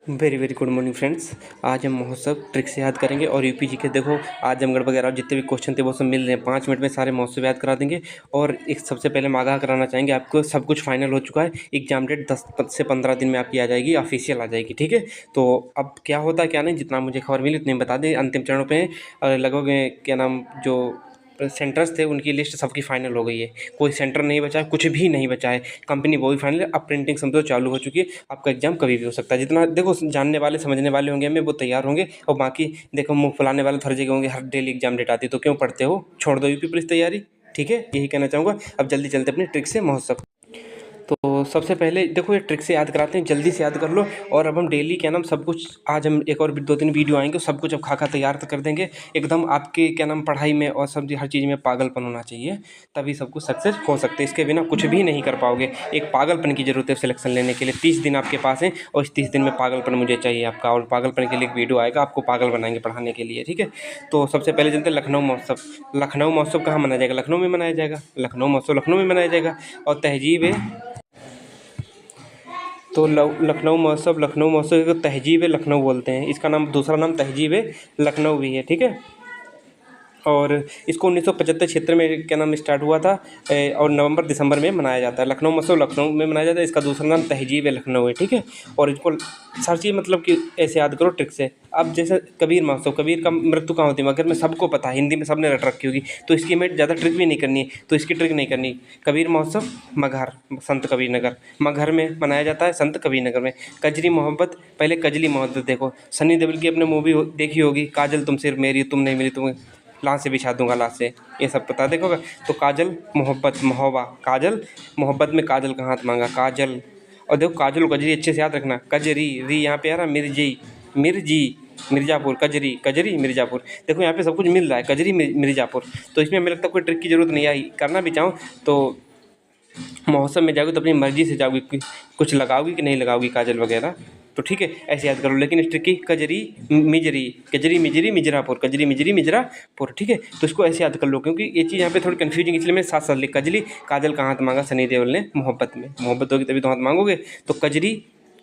Very very good morning friends. आज हम महोत्सव ट्रिक से याद करेंगे और यूपी जी के देखो आजमगढ़ वगैरह जितने भी क्वेश्चन थे वो सब मिल रहे हैं। 5 मिनट में सारे महोत्सव याद करा देंगे। और एक सबसे पहले हम आगाह कराना चाहेंगे, आपको सब कुछ फाइनल हो चुका है। एग्जाम डेट 10 से 15 दिन में आपकी आ जाएगी, ऑफिशियल आ जाएगी, ठीक है। तो अब क्या होता है क्या नहीं, जितना मुझे खबर मिली उतनी बता दें। अंतिम चरणों पे लगभग क्या नाम जो सेंटर्स थे उनकी लिस्ट सबकी फाइनल हो गई है। कोई सेंटर नहीं बचा है, कुछ भी नहीं बचा है। कंपनी वो भी फाइनल है। अब प्रिंटिंग समझो चालू हो चुकी है। आपका एग्जाम कभी भी हो सकता है। जितना देखो जानने वाले समझने वाले होंगे हमें, वो तैयार होंगे। और बाकी देखो मुँह फुलाने वाले तो हर जगह होंगे। हर डेली एग्जाम डेट आती है, तो क्यों पढ़ते हो, छोड़ दो यूपी पुलिस तैयारी। ठीक है, यही कहना चाहूँगा। अब जल्दी चलते अपनी ट्रिक से महोत्सव। तो सबसे पहले देखो ये ट्रिक से याद कराते हैं, जल्दी से याद कर लो। और अब हम डेली क्या नाम सब कुछ, आज हम एक और 2-3 वीडियो आएंगे, सब कुछ अब खाका तैयार कर देंगे एकदम। आपके क्या नाम पढ़ाई में और सब हर चीज़ में पागलपन होना चाहिए, तभी सब कुछ सक्सेस हो सकते हैं। इसके बिना कुछ भी नहीं कर पाओगे। एक पागलपन की ज़रूरत है सिलेक्शन लेने के लिए। 30 दिन आपके पास है और इस 30 दिन में पागलपन मुझे चाहिए आपका। और पागलपन के लिए एक वीडियो आएगा, आपको पागल बनाएंगे पढ़ाने के लिए, ठीक है। तो सबसे पहले चलते हैं लखनऊ महोत्सव। लखनऊ महोत्सव कहाँ मनाया जाएगा? लखनऊ में मनाया जाएगा। लखनऊ महोत्सव लखनऊ में मनाया जाएगा। और तहजीब है तो लखनऊ महोत्सव को तहजीब लखनऊ बोलते हैं। इसका नाम दूसरा नाम तहजीब लखनऊ भी है, ठीक है। और इसको 1975 क्षेत्र में क्या नाम स्टार्ट हुआ था, और नवंबर दिसंबर में मनाया जाता है। लखनऊ महोत्सव लखनऊ में मनाया जाता है। इसका दूसरा नाम तहजीब लखनऊ है, ठीक है। और इसको सर्च मतलब कि ऐसे याद करो ट्रिक से। अब जैसे कबीर महोत्सव, कबीर का मृत्यु कहाँ होती है? मगर में सबको पता है, हिंदी में सबने रट रखी होगी, तो इसकी हमें ज़्यादा ट्रिक भी नहीं करनी है। तो इसकी ट्रिक नहीं करनी। कबीर महोत्सव मगहर, संत कबीर नगर, मगहर में मनाया जाता है, संत कबीर नगर में। कजरी मोहब्बत, पहले कजली मोहब्बत देखो। सनी देओल की अपने मूवी देखी होगी, काजल तुमसे मेरी तुम नहीं मिली तुम्हें लाश से बिछा दूंगा लाश से, ये सब पता देखोगा। तो काजल मोहब्बत महोबा, काजल मोहब्बत में काजल का हाथ मांगा, काजल। और देखो काजल कजरी अच्छे से याद रखना। कजरी री यहाँ पे आ रहा, मिर्जी मिर्जी मिर्ज़ापुर, कजरी कजरी मिर्ज़ापुर। देखो यहाँ पे सब कुछ मिल रहा है, कजरी मिर्ज़ापुर। तो इसमें मेरे लगता है कोई ट्रिक की ज़रूरत नहीं आई। करना भी चाहो तो महोत्सव में जाओगे तो अपनी मर्ज़ी से जाओगी कि कुछ लगाओगी कि नहीं लगाओगी काजल वगैरह, तो ठीक है ऐसे याद करो। लेकिन इस ट्रिक की कजरी मिजरी, कजरी मिजरी मिजरापुर, कजरी मिजरी मिजरापुर, ठीक है। तो इसको ऐसे याद कर लो, क्योंकि ये चीज़ यहाँ पे थोड़ी कन्फ्यूजिंग, इसलिए मैं साथ साथ लिख कजली। काजल का हाथ मांगा सनी देओल ने मोहब्बत में, मोहब्बत होगी तभी तो हाथ मांगोगे। तो कजरी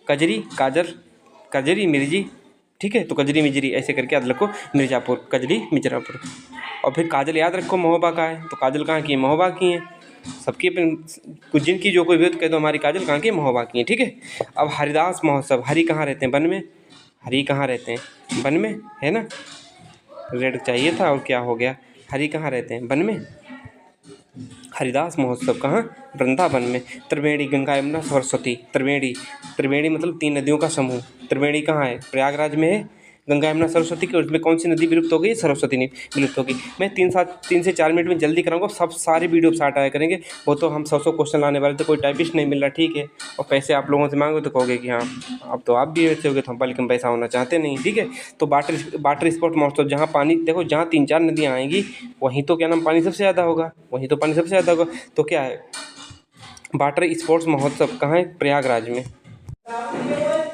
कजरी काजल, कजरी मिर्जी, ठीक है। तो कजरी मिजरी ऐसे करके याद रखो, मिर्ज़ापुर कजरी मिजरापुर। और फिर काजल याद रखो महोबा का है, तो काजल कहाँ की है? महोबा की है। सबकी अपन कुछ जिनकी जो कोई भी हो तो कह दो हमारी काजल कहाँ की है? महोबा की है, ठीक है। अब हरिदास महोत्सव, हरि कहाँ रहते हैं? वन में। हरि कहाँ रहते हैं? वन में, है ना। रेड चाहिए था और क्या हो गया? हरि कहाँ रहते हैं? वन में। हरिदास महोत्सव कहाँ? वृंदावन में। त्रिवेणी, गंगा यमुना सरस्वती, त्रिवेणी, त्रिवेणी मतलब 3 नदियों का समूह। त्रिवेणी कहाँ है? प्रयागराज में है। गंगा यमुना सरस्वती की, उसमें कौन सी नदी विलुप्त हो गई? सरस्वती विलुप्त होगी। मैं 3 से 4 मिनट में जल्दी कराऊंगा, सब सारे वीडियो साथ आया करेंगे। वो तो हम 100 क्वेश्चन लाने वाले थे, कोई टाइपिस्ट नहीं मिल रहा, ठीक है। और पैसे आप लोगों से मांगो तो कहोगे कि हाँ अब तो आप भी ऐसे होगे, तो हम लेकिन पैसा होना चाहते नहीं, ठीक है। तो वाटर स्पोर्ट महोत्सव, जहाँ पानी देखो, जहाँ 3-4 नदियाँ आएंगी वहीं तो क्या नाम पानी सबसे ज़्यादा होगा, वहीं तो पानी सबसे ज़्यादा होगा। तो क्या है, वाटर स्पोर्ट्स महोत्सव कहाँ है? प्रयागराज में।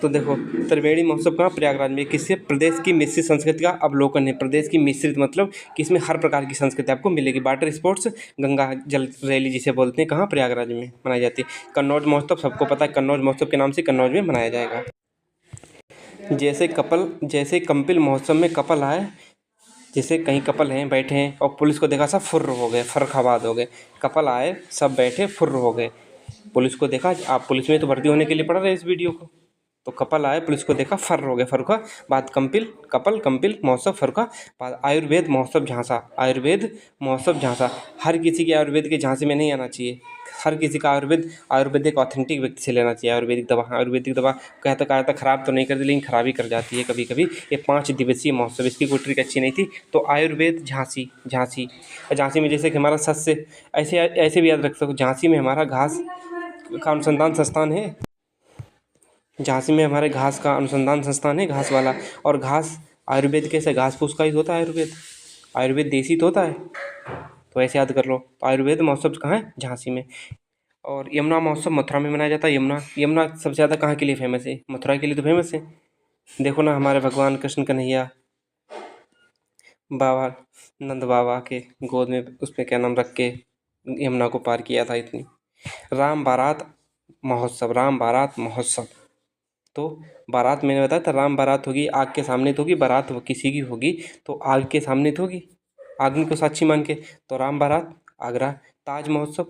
तो देखो त्रिवेणी महोत्सव कहाँ? प्रयागराज में। किससे? प्रदेश की मिश्रित संस्कृति का अवलोकन है। प्रदेश की मिश्रित मतलब कि इसमें हर प्रकार की संस्कृति आपको मिलेगी। वाटर स्पोर्ट्स गंगा जल रैली जिसे बोलते हैं, कहाँ? प्रयागराज में मनाई जाती है। कन्नौज महोत्सव सबको पता है, कन्नौज महोत्सव के नाम से कन्नौज में मनाया जाएगा। जैसे कम्पिल महोत्सव में कपल आए, जैसे कहीं कपल हैं बैठे हैं और पुलिस को देखा सब फुर्र हो गए, फर्रुखाबाद हो गए। कपल आए सब बैठे फुर्र हो गए, पुलिस को देखा, आप पुलिस में तो भर्ती होने के लिए पढ़ रहे हैं इस वीडियो को। तो कपल आए पुलिस को देखा फर्र हो गए, फर्रुखाबाद। कपिल महोत्सव फर्रुखाबाद। आयुर्वेद महोत्सव झांसा, आयुर्वेद महोत्सव झांसा। हर किसी के आयुर्वेद के झांसे में नहीं आना चाहिए। हर किसी का आयुर्वेदिक ऑथेंटिक व्यक्ति से लेना चाहिए। आयुर्वेदिक दवा कहता ख़राब तो नहीं करती, लेकिन ख़राबी कर जाती है कभी कभी। ये 5 दिवसीय महोत्सव, इसकी कोई ट्रिक अच्छी नहीं थी। तो आयुर्वेद झांसी में जैसे कि हमारा सस्य, ऐसे भी याद रख सको, झांसी में हमारा घास का अनुसंधान संस्थान है। झांसी में हमारे घास का अनुसंधान संस्थान है, घास वाला। और घास आयुर्वेद कैसे? घास फूस का ही तो होता है आयुर्वेद, आयुर्वेद देसी तो होता है। तो ऐसे याद कर लो। तो आयुर्वेद महोत्सव कहाँ है? झांसी में। और यमुना महोत्सव मथुरा में मनाया जाता है। यमुना सबसे ज़्यादा कहाँ के लिए फेमस है? मथुरा के लिए तो फेमस है। देखो ना हमारे भगवान कृष्ण कन्हैया बाबा, नंद बाबा के गोद में उसमें क्या नाम रख के यमुना को पार किया था इतनी। राम बारात महोत्सव, राम बारात महोत्सव, तो बारात मैंने बताया था, राम बारात होगी, आग के सामने तो होगी, बारात वो किसी की होगी तो आग के सामने तो होगी, अग्नि को साक्षी मान के। तो राम बारात आगरा। ताज महोत्सव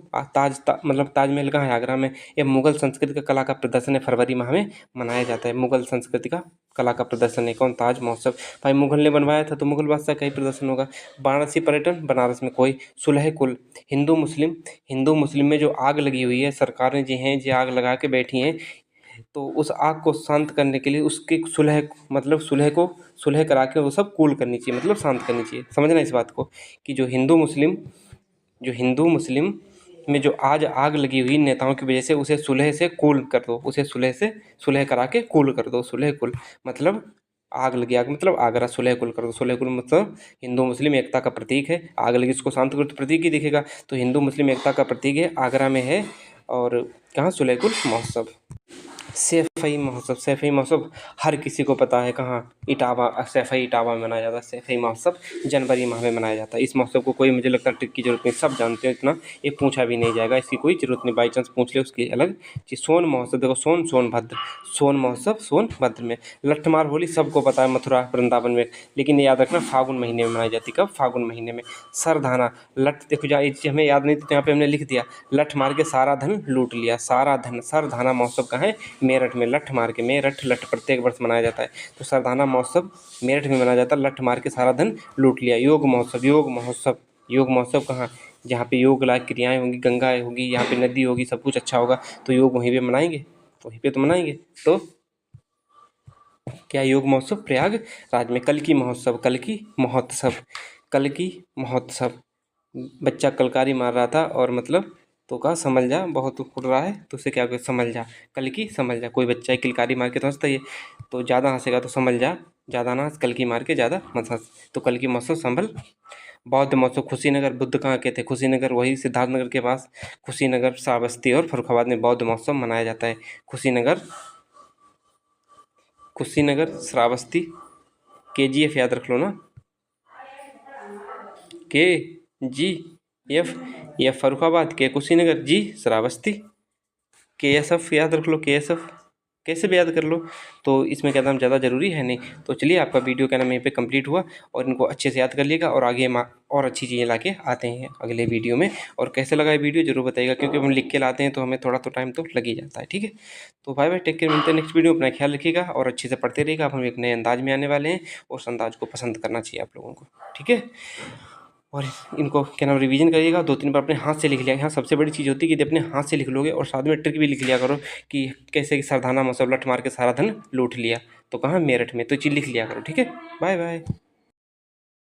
मतलब ताजमहल कहाँ है? आगरा में। ये मुगल संस्कृति का कला का प्रदर्शन है, फरवरी माह में मनाया जाता है। मुगल संस्कृति का कला का प्रदर्शन है कौन? ताज महोत्सव। भाई मुगल ने बनवाया था तो मुगल बादशाह का ही प्रदर्शन होगा। वाराणसी पर्यटन, बनारस में कोई सुलह कुल। हिंदू मुस्लिम में जो आग लगी हुई है, सरकारें जी हैं जो आग लगा के बैठी हैं, तो उस आग को शांत करने के लिए उसकी सुलह, मतलब सुलह करा के वो सब कूल करनी चाहिए, मतलब शांत करनी चाहिए। समझना इस बात को कि जो हिंदू मुस्लिम में जो आज आग लगी हुई नेताओं की वजह से, उसे सुलह से कूल कर दो, उसे सुलह करा के कूल कर दो। सुलह कुल मतलब आग लगी, आग मतलब आगरा, सुलह कुल कर दो। सुलह कुल मतलब हिंदू मुस्लिम एकता का प्रतीक है। आग लगी इसको शांत करो तो प्रतीक ही दिखेगा, तो हिंदू मुस्लिम एकता का प्रतीक है, आगरा में है। और कहाँ? सुलह कुल महोत्सव। सैफई महोत्सव हर किसी को पता है कहाँ? इटावा, सैफई इटावा में मनाया जाता है। सैफई महोत्सव जनवरी माह में मनाया जाता है। इस महोत्सव को कोई, मुझे लगता है, ट्रिक की जरूरत नहीं, सब जानते हैं, इतना ये पूछा भी नहीं जाएगा, इसकी कोई जरूरत नहीं। बाई चांस पूछ ले उसकी अलग चीज़। सोन महोत्सव देखो, सोन महोत्सव सोनभद्र में। लट्ठमार होली सबको पता है, मथुरा वृंदावन में, लेकिन ये याद रखना फागुन महीने में मनाई जाती है। कब? फागुन महीने में। सरधाना, लठ देखो जा, हमें याद नहीं थी तो यहाँ पे हमने लिख दिया, लठ मार के सारा धन लूट लिया, सारा धन। सरधाना महोत्सव कहाँ है? मेरठ में। लठ मार के, मेरठ लठ प्रत्येक वर्ष मनाया जाता है, तो सरधाना महोत्सव मेरठ में मनाया जाता है। लठ मार के सारा धन लूट लिया। योग महोत्सव कहाँ? जहाँ पे योग लायक क्रियाएं होंगी, गंगाएं होगी, यहाँ पे नदी होगी, सब कुछ अच्छा होगा, तो योग वहीं पे मनाएंगे, वहीं पे तो मनाएंगे। तो क्या योग महोत्सव प्रयागराज में। कल की महोत्सव बच्चा कलकारी मार रहा था और मतलब, तो कहा समझ जा, बहुत उड़ रहा है तो उसे क्या कहा? समझ जा। कल की समझ जा। कोई बच्चा किलकारी मार के तो हंसता ही है, तो ज़्यादा हंसेगा तो समझ जा, ज़्यादा ना हंस, कल की मार के ज़्यादा मत हंस। तो कल की महोत्सव संभल। बौद्ध महोत्सव कुशीनगर। बुद्ध कहाँ के थे? कुशीनगर, वही सिद्धार्थनगर के पास। कुशीनगर, श्रावस्ती और फर्रुखाबाद में बौद्ध महोत्सव मनाया जाता है। कुशीनगर श्रावस्ती। KGF याद रख लो ना, KGF, या फर्रुखाबाद, के कुशीनगर, जी श्रावस्ती। KSF याद रख लो, KSF कैसे भी याद कर लो, तो इसमें क्या नाम ज़्यादा ज़रूरी है नहीं। तो चलिए, आपका वीडियो क्या नाम यहीं पे कंप्लीट हुआ, और इनको अच्छे से याद कर लिएगा, और आगे हम और अच्छी चीज़ें लाके आते हैं अगले वीडियो में। और कैसे लगा ये वीडियो ज़रूर बताइएगा, क्योंकि हम लिख के लाते हैं तो हमें थोड़ा तो टाइम तो लग ही जाता है। ठीक है, तो बाय बाय, टेक केयर, मिलते हैं नेक्स्ट वीडियो। अपना ख्याल रखिएगा और अच्छे से पढ़ते रहिएगा। अब हम एक नए अंदाज में आने वाले हैं, और उस अंदाज को पसंद करना चाहिए आप लोगों को। ठीक है, और इनको क्या नाम रिवीजन करिएगा, 2-3 बार अपने हाथ से लिख लिया। यहाँ सबसे बड़ी चीज़ होती है कि अपने हाथ से लिख लोगे, और साथ में ट्रिक भी लिख लिया करो कि कैसे कि सरधाना महोत्सव लठ मार के सारा धन लूट लिया, तो कहाँ? मेरठ में। तो चीज़ लिख लिया करो। ठीक है, बाय बाय।